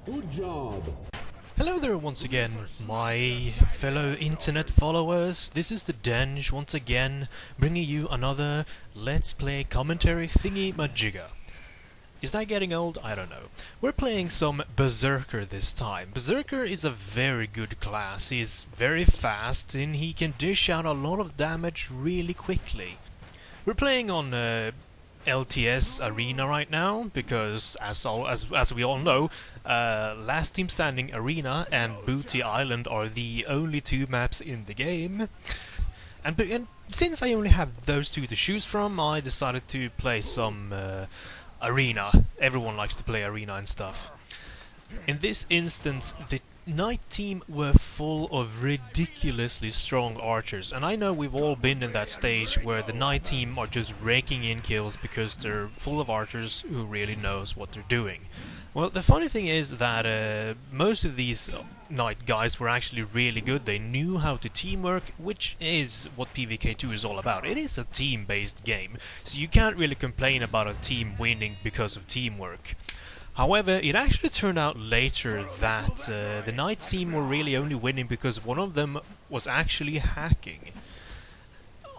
Good job. Hello there once again, my fellow internet followers. This is the Denge once again, bringing you another Let's Play commentary thingy-majigger. Is that getting old? I don't know. We're playing some Berserker this time. Berserker is a very good class. He's very fast and he can dish out a lot of damage really quickly. We're playing on LTS Arena right now because, as we all know, Last Team Standing Arena and Booty Island are the only two maps in the game. And since I only have those two to choose from, I decided to play some Arena. Everyone likes to play Arena and stuff. In this instance, the Night team were full of ridiculously strong archers, and I know we've all been in that stage where the Night team are just raking in kills because they're full of archers who really knows what they're doing. Well, the funny thing is that most of these Night guys were actually really good. They knew how to teamwork, which is what PvK2 is all about. It is a team-based game, so you can't really complain about a team winning because of teamwork. However, it actually turned out later that the Night team were really only winning because one of them was actually hacking.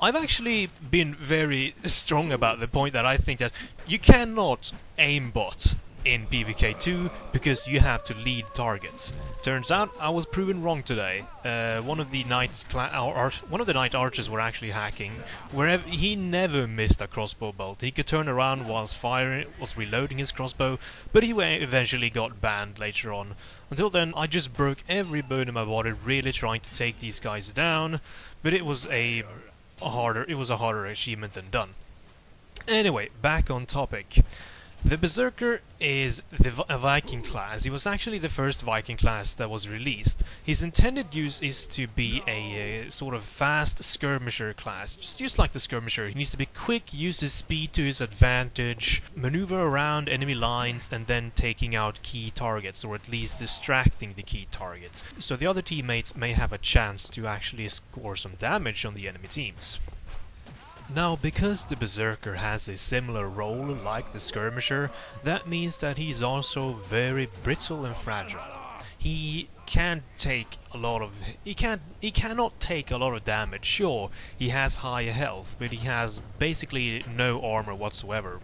I've actually been very strong about the point that I think that you cannot aimbot in PvK2 because you have to lead targets. Turns out I was proven wrong today. One of the Night archers were actually hacking. Wherever he never missed a crossbow bolt. He could turn around whilst reloading his crossbow, but he eventually got banned later on. Until then, I just broke every bone in my body, really trying to take these guys down. But it was a harder achievement than done. Anyway, back on topic. The Berserker is a Viking class. He was actually the first Viking class that was released. His intended use is to be a sort of fast skirmisher class. Just like the skirmisher, he needs to be quick, use his speed to his advantage, maneuver around enemy lines, and then taking out key targets, or at least distracting the key targets. So the other teammates may have a chance to actually score some damage on the enemy teams. Now, because the Berserker has a similar role like the Skirmisher, that means that he's also very brittle and fragile. He cannot take a lot of damage. Sure, he has high health, but he has basically no armor whatsoever.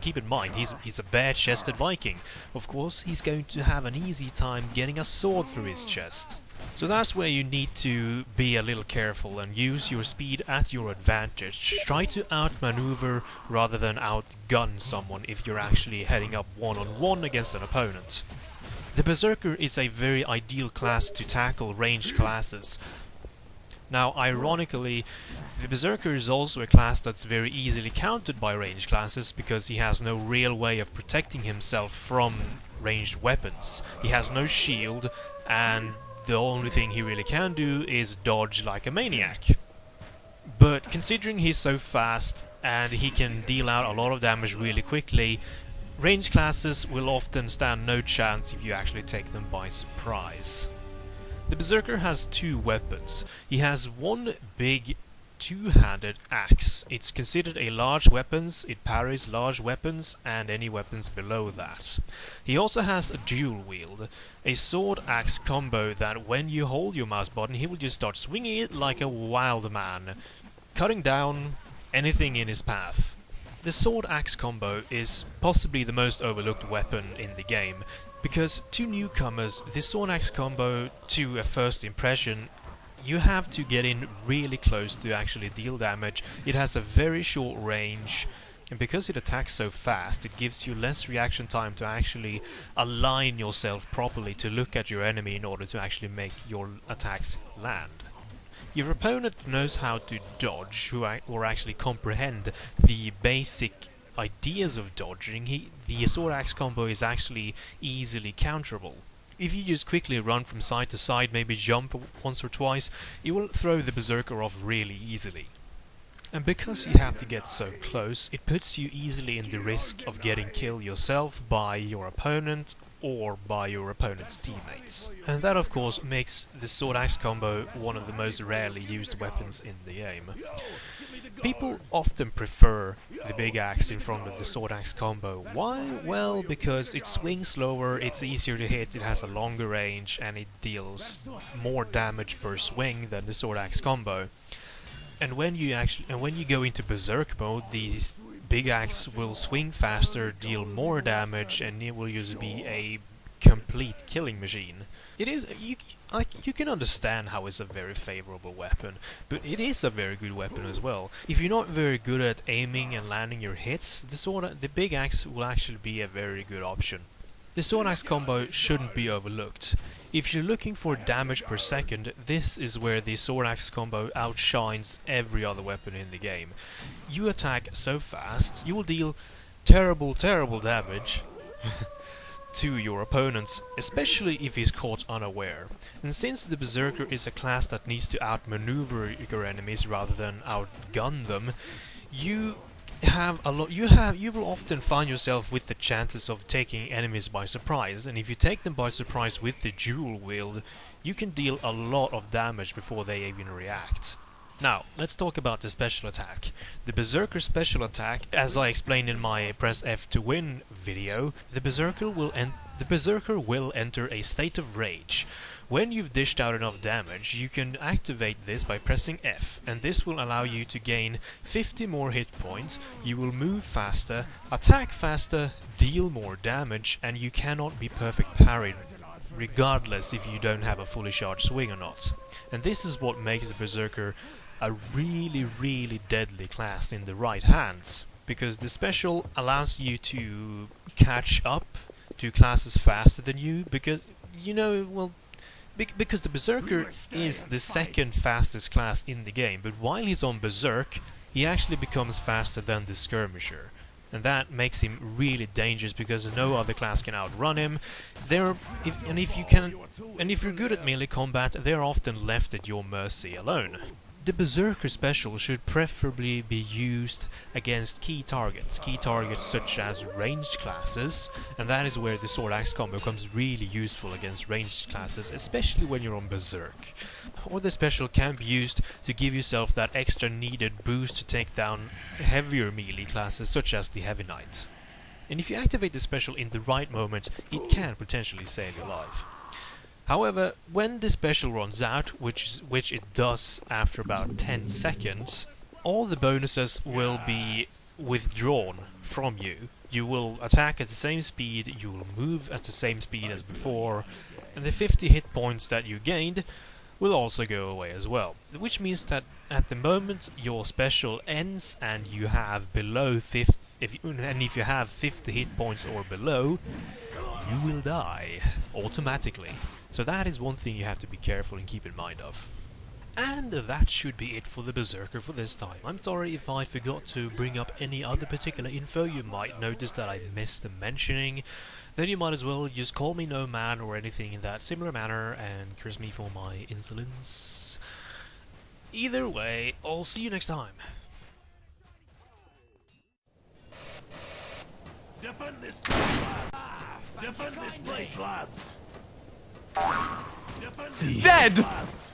Keep in mind, he's a bare-chested Viking. Of course, he's going to have an easy time getting a sword through his chest. So that's where you need to be a little careful and use your speed at your advantage. Try to outmaneuver rather than outgun someone if you're actually heading up one-on-one against an opponent. The Berserker is a very ideal class to tackle ranged classes. Now, ironically, the Berserker is also a class that's very easily countered by ranged classes because he has no real way of protecting himself from ranged weapons. He has no shield, and the only thing he really can do is dodge like a maniac. But considering he's so fast and he can deal out a lot of damage really quickly, ranged classes will often stand no chance if you actually take them by surprise. The Berserker has two weapons. He has one big two-handed axe. It's considered a large weapon, it parries large weapons and any weapons below that. He also has a dual wield, a sword-axe combo that when you hold your mouse button he will just start swinging it like a wild man, cutting down anything in his path. The sword-axe combo is possibly the most overlooked weapon in the game, because to newcomers, the sword-axe combo, to a first impression, you have to get in really close to actually deal damage. It has a very short range, and because it attacks so fast, it gives you less reaction time to actually align yourself properly to look at your enemy in order to actually make your attacks land. Your opponent knows how to dodge, or actually comprehend the basic ideas of dodging. The sword-axe combo is actually easily counterable. If you just quickly run from side to side, maybe jump once or twice, it will throw the Berserker off really easily. And because you have to get so close, it puts you easily in the risk of getting killed yourself by your opponent or by your opponent's teammates. And that of course makes the sword axe combo one of the most rarely used weapons in the game. People often prefer the big axe in front of the sword axe combo. Why? Well, because it swings slower, it's easier to hit, it has a longer range, and it deals more damage per swing than the sword axe combo. And when you go into Berserk mode, the big axe will swing faster, deal more damage, and it will just be a complete killing machine. It is you can understand how it's a very favorable weapon, but it is a very good weapon as well. If you're not very good at aiming and landing your hits, the big axe will actually be a very good option. The sword axe combo shouldn't be overlooked. If you're looking for damage per second, this is where the sword axe combo outshines every other weapon in the game. You attack so fast, you will deal terrible damage to your opponents, especially if he's caught unaware. And since the Berserker is a class that needs to outmaneuver your enemies rather than outgun them, you will often find yourself with the chances of taking enemies by surprise, and if you take them by surprise with the dual wield, you can deal a lot of damage before they even react. Now, let's talk about the special attack. The Berserker special attack, as I explained in my Press F to win video, the Berserker will enter a state of rage. When you've dished out enough damage, you can activate this by pressing F, and this will allow you to gain 50 more hit points, you will move faster, attack faster, deal more damage, and you cannot be perfect parried, regardless if you don't have a fully charged swing or not. And this is what makes the Berserker a really deadly class in the right hands, because the special allows you to catch up to classes faster than you, because, because the Berserker is the second fastest class in the game, but while he's on Berserk, he actually becomes faster than the Skirmisher. And that makes him really dangerous because no other class can outrun him. If you're good at melee combat, they're often left at your mercy alone. The Berserker special should preferably be used against key targets such as ranged classes, and that is where the sword axe combo becomes really useful against ranged classes, especially when you're on Berserk. Or the special can be used to give yourself that extra needed boost to take down heavier melee classes such as the Heavy Knight. And if you activate the special in the right moment, it can potentially save your life. However, when the special runs out, which it does after about 10 seconds, all the bonuses will be withdrawn from you. You will attack at the same speed, you will move at the same speed as before, and the 50 hit points that you gained will also go away as well. Which means that at the moment your special ends and you have below 50, if you have 50 hit points or below, you will die automatically. So that is one thing you have to be careful and keep in mind of. And that should be it for the Berserker for this time. I'm sorry if I forgot to bring up any other particular info you might notice that I missed mentioning. Then you might as well just call me no man or anything in that similar manner and curse me for my insolence. Either way, I'll see you next time. Defend this place, lads! Defend this place, lads! Defend this place, Dead! lads!